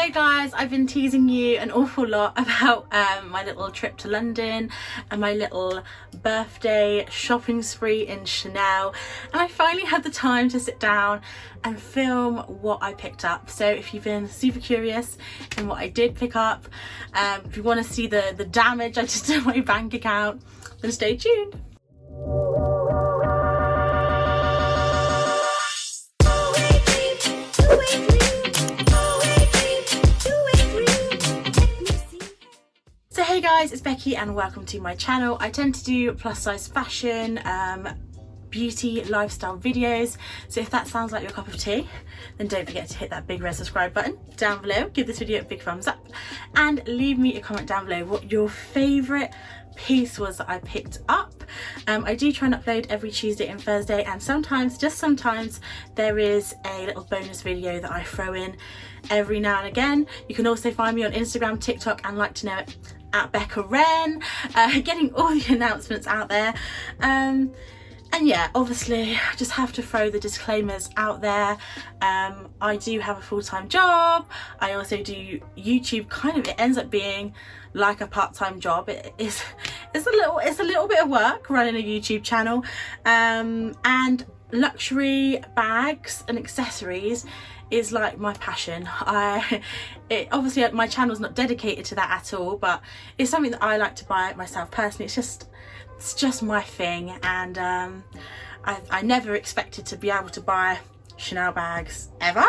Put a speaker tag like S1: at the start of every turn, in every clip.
S1: So guys, I've been teasing you an awful lot about my little trip to London and my little birthday shopping spree in Chanel, and I finally had the time to sit down and film what I picked up. So if you've been super curious in what I did pick up, if you want to see the damage I did to my bank account, then stay tuned. So hey guys, it's Becky and welcome to my channel. I tend to do plus size fashion, beauty, lifestyle videos. So if that sounds like your cup of tea, then don't forget to hit that big red subscribe button down below, give this video a big thumbs up, and leave me a comment down below what your favourite piece was that I picked up. I do try and upload every Tuesday and Thursday, and sometimes, just sometimes, there is a little bonus video that I throw in every now and again. You can also find me on Instagram, TikTok and LiketoKnowit at Becca Ren, getting all the announcements out there. And yeah, obviously I just have to throw the disclaimers out there. I do have a full-time job. I also do YouTube. Kind of, it ends up being like a part-time job. It's a little bit of work running a YouTube channel, and luxury bags and accessories is like my passion. Obviously my channel's not dedicated to that at all, but it's something that I like to buy myself personally. It's just my thing, and I never expected to be able to buy Chanel bags ever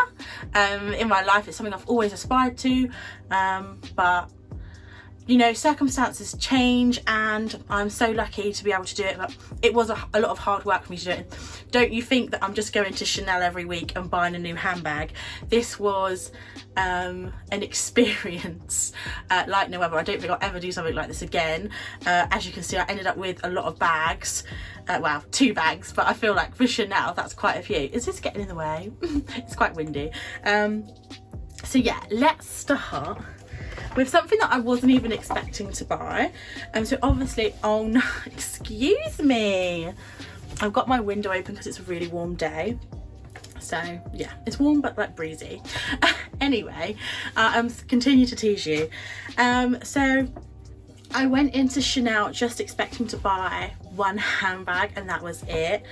S1: in my life. It's something I've always aspired to, but you know, circumstances change, and I'm so lucky to be able to do it. But it was a lot of hard work for me to do it. Don't you think that I'm just going to Chanel every week and buying a new handbag. This was an experience like no other. I don't think I'll ever do something like this again. As you can see, I ended up with a lot of bags. Well, 2 bags, but I feel like for Chanel that's quite a few. Is this getting in the way? It's quite windy. So yeah, let's start with something that I wasn't even expecting to buy. So obviously, oh no, excuse me, I've got my window open because it's a really warm day. So yeah, it's warm but like breezy. Anyway, I'm continue to tease you. So I went into Chanel just expecting to buy one handbag, and that was it.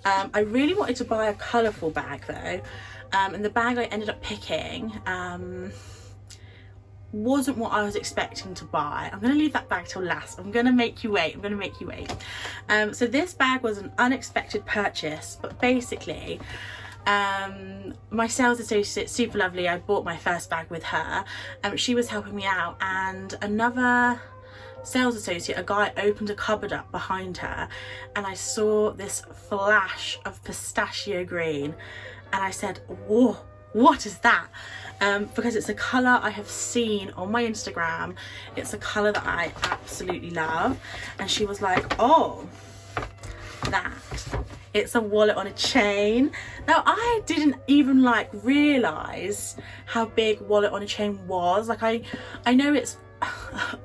S1: I really wanted to buy a colourful bag though, and the bag I ended up picking wasn't what I was expecting to buy. I'm going to leave that bag till last. I'm going to make you wait. So this bag was an unexpected purchase, but basically my sales associate, super lovely, I bought my first bag with her. She was helping me out, and another sales associate, a guy, opened a cupboard up behind her, and I saw this flash of pistachio green, and I said, whoa, what is that? Because it's a colour I have seen on my Instagram. It's a colour that I absolutely love. And she was like, oh, that, it's a wallet on a chain. Now I didn't even like realise how big wallet on a chain was. Like I know it's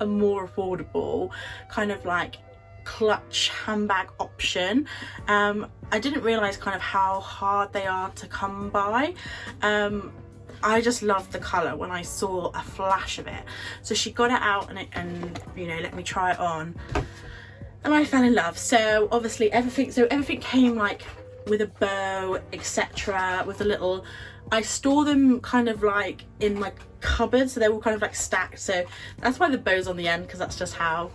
S1: a more affordable kind of like clutch handbag option. I didn't realise kind of how hard they are to come by. I just loved the colour when I saw a flash of it. So she got it out and you know, let me try it on, and I fell in love. So obviously everything came like with a bow, etc., with a little, I store them kind of like in my cupboard, so they're all kind of like stacked. So that's why the bow's on the end, because that's just how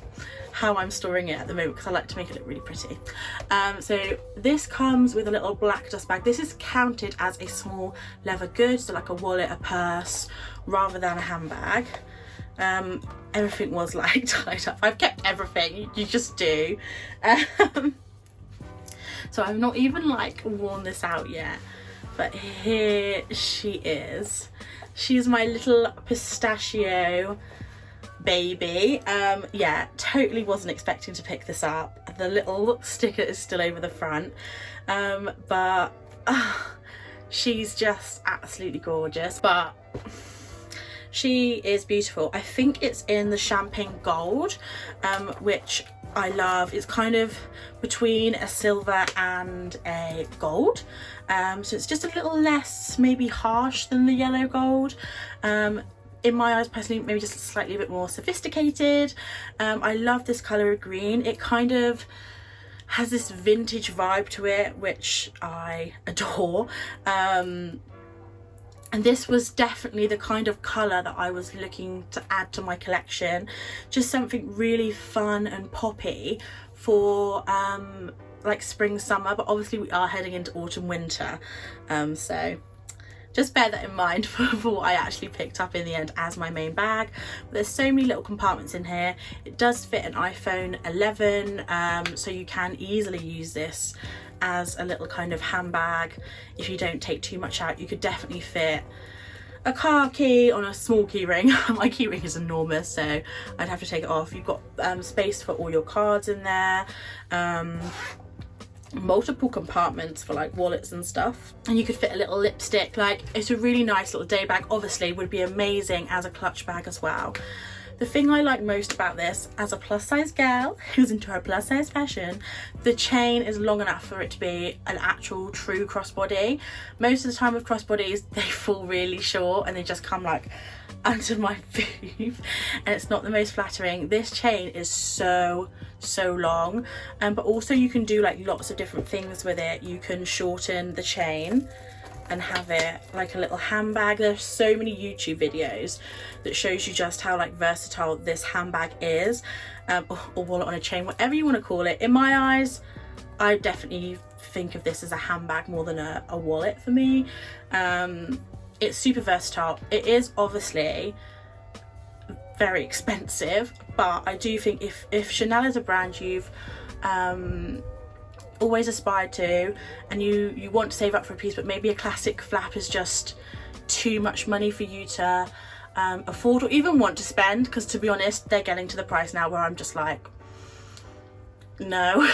S1: I'm storing it at the moment, because I like to make it look really pretty. So this comes with a little black dust bag. This is counted as a small leather good, so like a wallet, a purse, rather than a handbag. Everything was like tied up. I've kept everything, you just do. So I've not even like worn this out yet, but here she is. She's my little pistachio baby. Yeah, totally wasn't expecting to pick this up. The little sticker is still over the front, but she's just absolutely gorgeous. But she is beautiful. I think it's in the champagne gold, which I love. It's kind of between a silver and a gold, so it's just a little less maybe harsh than the yellow gold. in my eyes personally, maybe just slightly a bit more sophisticated. I love this colour of green. It kind of has this vintage vibe to it, which I adore. And this was definitely the kind of colour that I was looking to add to my collection. Just something really fun and poppy for like spring, summer, but obviously we are heading into autumn, winter. So just bear that in mind for what I actually picked up in the end as my main bag. But there's so many little compartments in here. It does fit an iPhone 11, so you can easily use this as a little kind of handbag. If you don't take too much out, you could definitely fit a car key on a small key ring. My key ring is enormous, so I'd have to take it off. You've got space for all your cards in there, multiple compartments for like wallets and stuff, and you could fit a little lipstick. Like, it's a really nice little day bag. Obviously would be amazing as a clutch bag as well. The thing I like most about this, as a plus size girl who's into her plus size fashion, the chain is long enough for it to be an actual true crossbody. Most of the time with crossbodies, they fall really short and they just come like under my boob, and it's not the most flattering. This chain is so long, but also you can do like lots of different things with it. You can shorten the chain and have it like a little handbag. There's so many YouTube videos that shows you just how like versatile this handbag is, or wallet on a chain, whatever you want to call it. In my eyes, I definitely think of this as a handbag more than a wallet for me. It's super versatile. It is obviously very expensive, but I do think if Chanel is a brand you've always aspired to, and you want to save up for a piece, but maybe a classic flap is just too much money for you to afford or even want to spend, because to be honest, they're getting to the price now where I'm just like, no.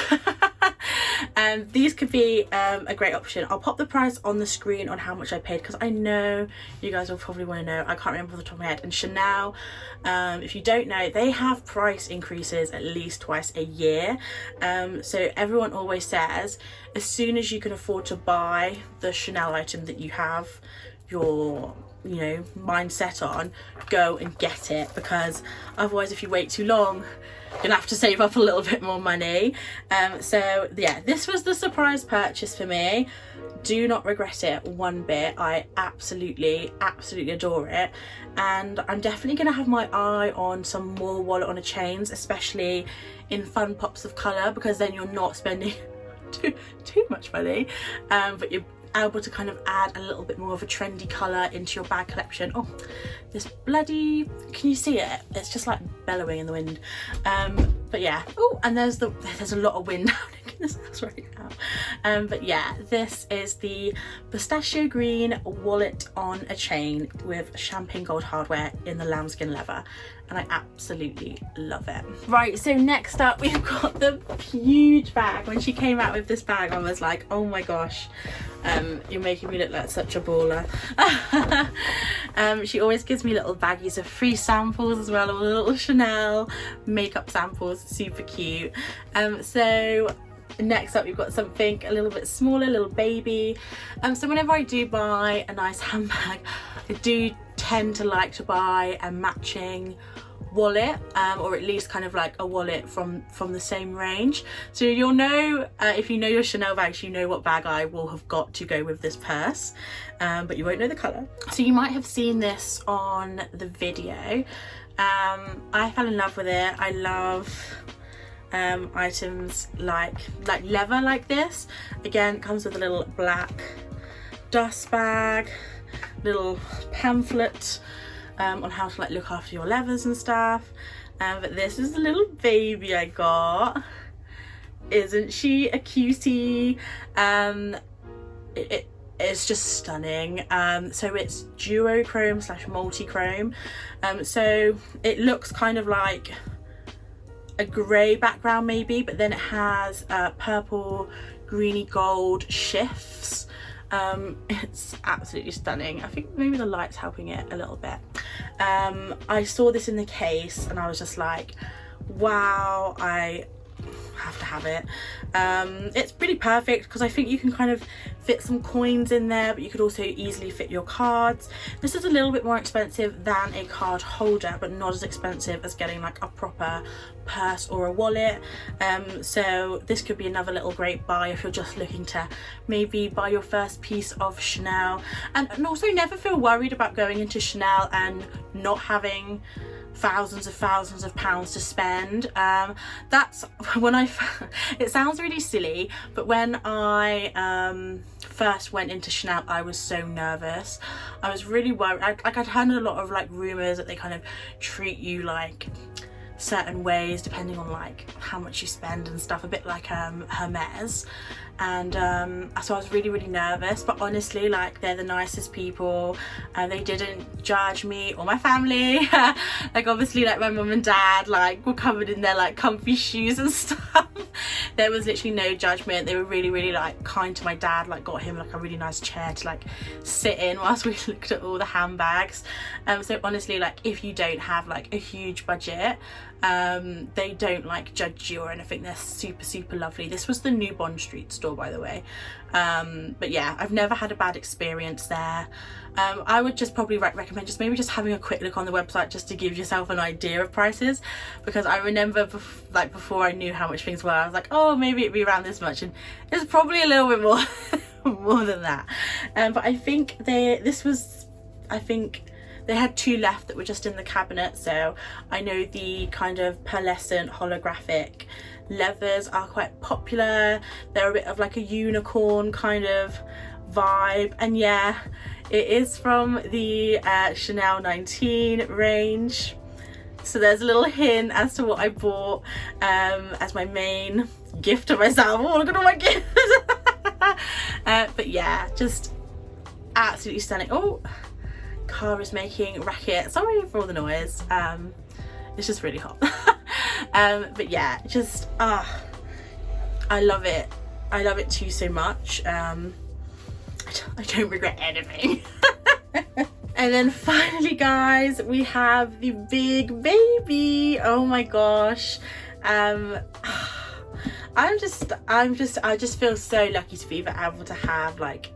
S1: And these could be a great option. I'll pop the price on the screen on how much I paid, because I know you guys will probably want to know. I can't remember off the top of my head. And Chanel, if you don't know, they have price increases at least twice a year. So everyone always says, as soon as you can afford to buy the Chanel item that you have your mind set on, go and get it, because otherwise if you wait too long, you'll have to save up a little bit more money. So yeah, this was the surprise purchase for me. Do not regret it one bit. I absolutely adore it, and I'm definitely gonna have my eye on some more wallet on a chains, especially in fun pops of colour, because then you're not spending too much money, but you're able to kind of add a little bit more of a trendy colour into your bag collection. Oh, this bloody, can you see it? It's just like bellowing in the wind. But yeah, oh, and there's a lot of wind happening in this house right now. But yeah, this is the pistachio green wallet on a chain with champagne gold hardware in the lambskin leather, and I absolutely love it. Right, so next up we've got the huge bag. When she came out with this bag, I was like, oh my gosh, you're making me look like such a baller. She always gives me little baggies of free samples as well, all the little Chanel makeup samples, super cute. So next up we've got something a little bit smaller, little baby. So whenever I do buy a nice handbag, I do tend to like to buy a matching wallet, or at least kind of like a wallet from the same range. So you'll know, if you know your Chanel bags, you know what bag I will have got to go with this purse, but you won't know the colour. So you might have seen this on the video. I fell in love with it. I love items like leather like this. Again, it comes with a little black dust bag, little pamphlet on how to like look after your leathers and stuff. But this is the little baby I got. Isn't she a cutie? It's just stunning. So it's duochrome / multi-chrome. So it looks kind of like a grey background maybe, but then it has purple, greeny gold shifts. It's absolutely stunning. I think maybe the light's helping it a little bit. I saw this in the case and I was just like, wow, I have to have it. It's pretty perfect because I think you can kind of fit some coins in there, but you could also easily fit your cards. This is a little bit more expensive than a card holder, but not as expensive as getting like a proper purse or a wallet. So this could be another little great buy if you're just looking to maybe buy your first piece of Chanel, and also never feel worried about going into Chanel and not having thousands of pounds to spend. That's when it sounds really silly, but when I first went into Chanel, I was so nervous. I was really worried. I'd heard a lot of like rumors that they kind of treat you like certain ways depending on like how much you spend and stuff, a bit like Hermes, and so I was really nervous, but honestly, like, they're the nicest people, and they didn't judge me or my family. Like, obviously, like, my mum and dad like were covered in their like comfy shoes and stuff. There was literally no judgment. They were really like kind to my dad, like got him like a really nice chair to like sit in whilst we looked at all the handbags. So honestly, like, if you don't have like a huge budget, they don't like judge you or anything. They're super lovely. This was the New Bond Street store, by the way. But yeah, I've never had a bad experience there. I would just probably recommend just maybe just having a quick look on the website just to give yourself an idea of prices, because I remember before I knew how much things were, I was like, oh, maybe it'd be around this much, and it's probably a little bit more more than that. But I think they had 2 left that were just in the cabinet. So I know the kind of pearlescent holographic leathers are quite popular. They're a bit of like a unicorn kind of vibe, and yeah, it is from the Chanel 19 range. So there's a little hint as to what I bought as my main gift to myself. Oh, look at all my gifts. But yeah, just absolutely stunning. Oh, car is making racket. Sorry for all the noise. It's just really hot. But yeah, just I love it. I love it too so much. I don't regret anything. And then finally, guys, we have the big baby. Oh my gosh. I just feel so lucky to be able to have like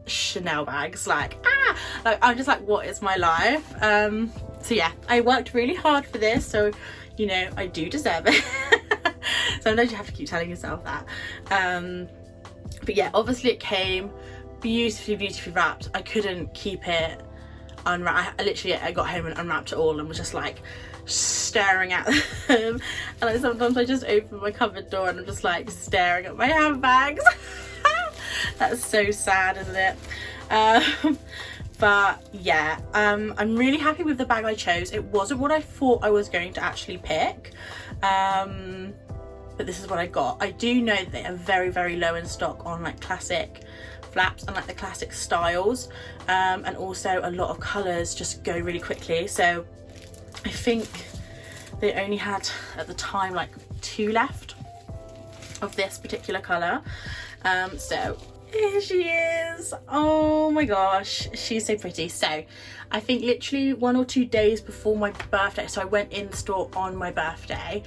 S1: Chanel bags. Like I'm just like, what is my life? So yeah, I worked really hard for this, so you know, I do deserve it. Sometimes you have to keep telling yourself that. But yeah, obviously it came beautifully wrapped. I couldn't keep it unwrapped. I got home and unwrapped it all and was just like staring at them. And sometimes I just open my cupboard door and I'm just like staring at my handbags. That's so sad, isn't it? But yeah, I'm really happy with the bag I chose. It wasn't what I thought I was going to actually pick, but this is what I got. I do know that they are very low in stock on like classic flaps and like the classic styles, and also a lot of colours just go really quickly. So I think they only had at the time like 2 left of this particular colour. So here she is. Oh my gosh, she's so pretty. So I think literally 1 or 2 days before my birthday, so I went in store on my birthday,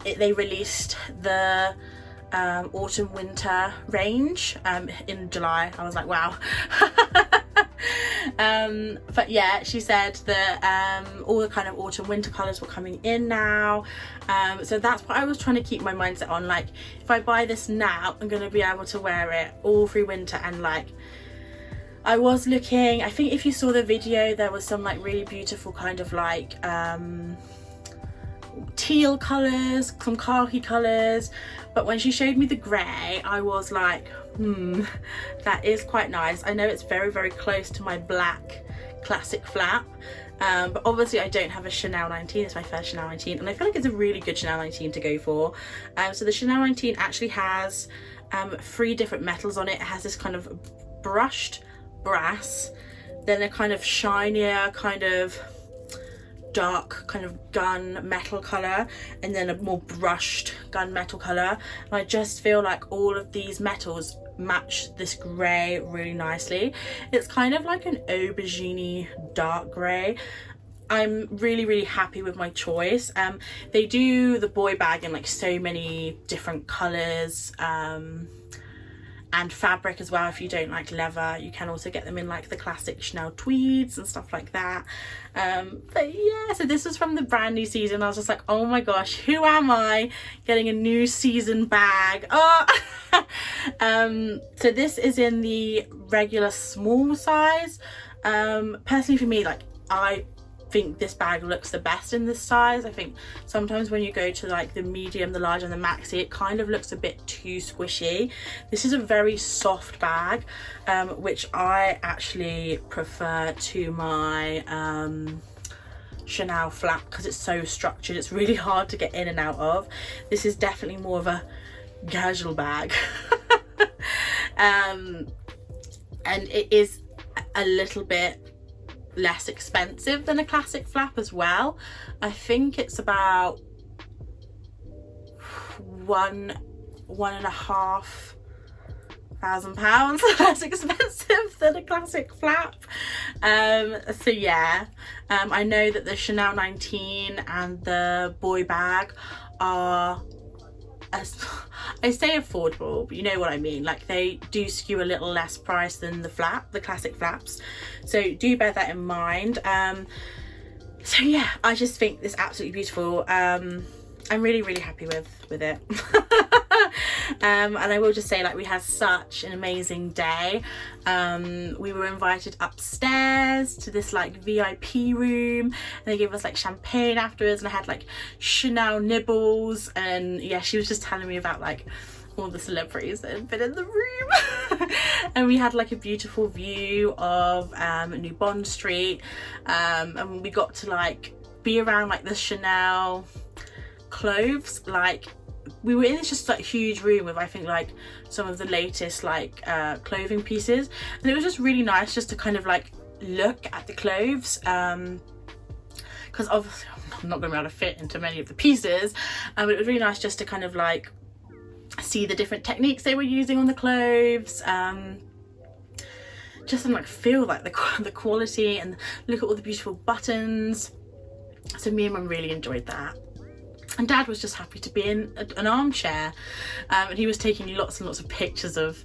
S1: they released the autumn winter range in July. I was like, wow. But yeah, she said that all the kind of autumn winter colours were coming in now, so that's what I was trying to keep my mindset on. Like, if I buy this now, I'm going to be able to wear it all through winter. And like, I was looking, I think if you saw the video, there was some like really beautiful kind of like teal colours, some khaki colours, but when she showed me the grey, I was like, that is quite nice. I know it's very close to my black classic flap, but obviously I don't have a Chanel 19. It's my first Chanel 19, and I feel like it's a really good Chanel 19 to go for. So the Chanel 19 actually has 3 different metals on it. It has this kind of brushed brass, then a kind of shinier kind of dark kind of gun metal colour, and then a more brushed gun metal colour. And I just feel like all of these metals match this grey really nicely. It's kind of like an aubergine dark grey. I'm really happy with my choice. They do the boy bag in like so many different colours and fabric as well. If you don't like leather, you can also get them in like the classic Chanel tweeds and stuff like that. But yeah, so this was from the brand new season. I was just like, oh my gosh, who am I getting a new season bag? Oh so this is in the regular small size. Personally for me, like, I think this bag looks the best in this size. I think sometimes when you go to like the medium, the large and the maxi, it kind of looks a bit too squishy. This is a very soft bag, which I actually prefer to my Chanel flap, because it's so structured. It's really hard to get in and out of. This is definitely more of a casual bag. And it is a little bit less expensive than a classic flap as well. I think it's about £1,500 less expensive than a classic flap. So yeah, I know that the Chanel 19 and the boy bag are, I say affordable, but you know what I mean, like they do skew a little less price than the classic flaps, so do bear that in mind. So yeah, I just think this is absolutely beautiful. I'm really happy with it. And I will just say, like, we had such an amazing day. We were invited upstairs to this like VIP room, and they gave us like champagne afterwards, and I had like Chanel nibbles, and yeah, she was just telling me about like all the celebrities that had been in the room. And we had like a beautiful view of New Bond Street, and we got to like be around like the Chanel clothes. Like, we were in this just like huge room with, I think, like some of the latest like clothing pieces, and it was just really nice just to kind of like look at the clothes, because obviously I'm not going to be able to fit into many of the pieces, but it was really nice just to kind of like see the different techniques they were using on the clothes, just and like feel like the quality, and look at all the beautiful buttons. So me and Mum really enjoyed that. And Dad was just happy to be in an armchair, and he was taking lots and lots of pictures of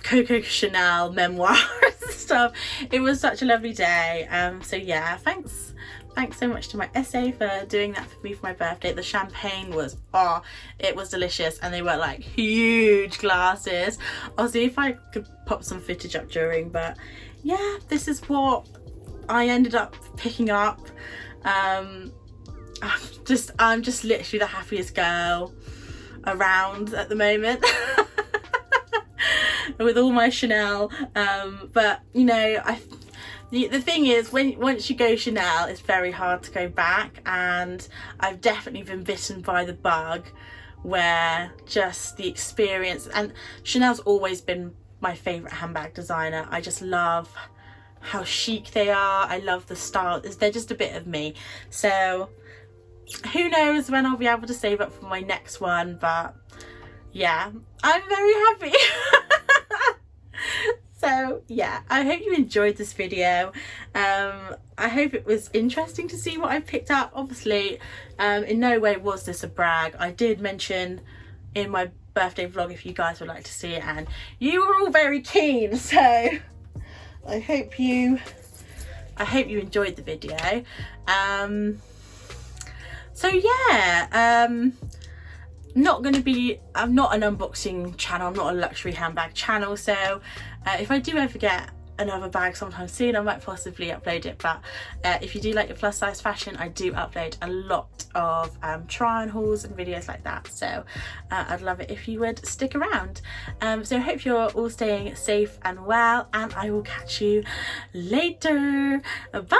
S1: Coco Chanel memoirs and stuff. It was such a lovely day. So yeah, thanks so much to my SA for doing that for me for my birthday. The champagne was, oh, it was delicious, and they were like huge glasses. I'll see if I could pop some footage up during, but yeah, this is what I ended up picking up. I'm just literally the happiest girl around at the moment. With all my Chanel, but you know, the thing is, once you go Chanel, it's very hard to go back, and I've definitely been bitten by the bug where just the experience, and Chanel's always been my favourite handbag designer. I just love how chic they are. I love the style. They're just a bit of me. So who knows when I'll be able to save up for my next one, but yeah, I'm very happy. So yeah, I hope you enjoyed this video. I hope it was interesting to see what I picked up. Obviously, in no way was this a brag. I did mention in my birthday vlog if you guys would like to see it, and you were all very keen, so I hope you enjoyed the video. So yeah, I'm not an unboxing channel, I'm not a luxury handbag channel, so if I do ever get another bag sometime soon, I might possibly upload it. But if you do like your plus size fashion, I do upload a lot of try on hauls and videos like that, so I'd love it if you would stick around. So I hope you're all staying safe and well, and I will catch you later. Bye.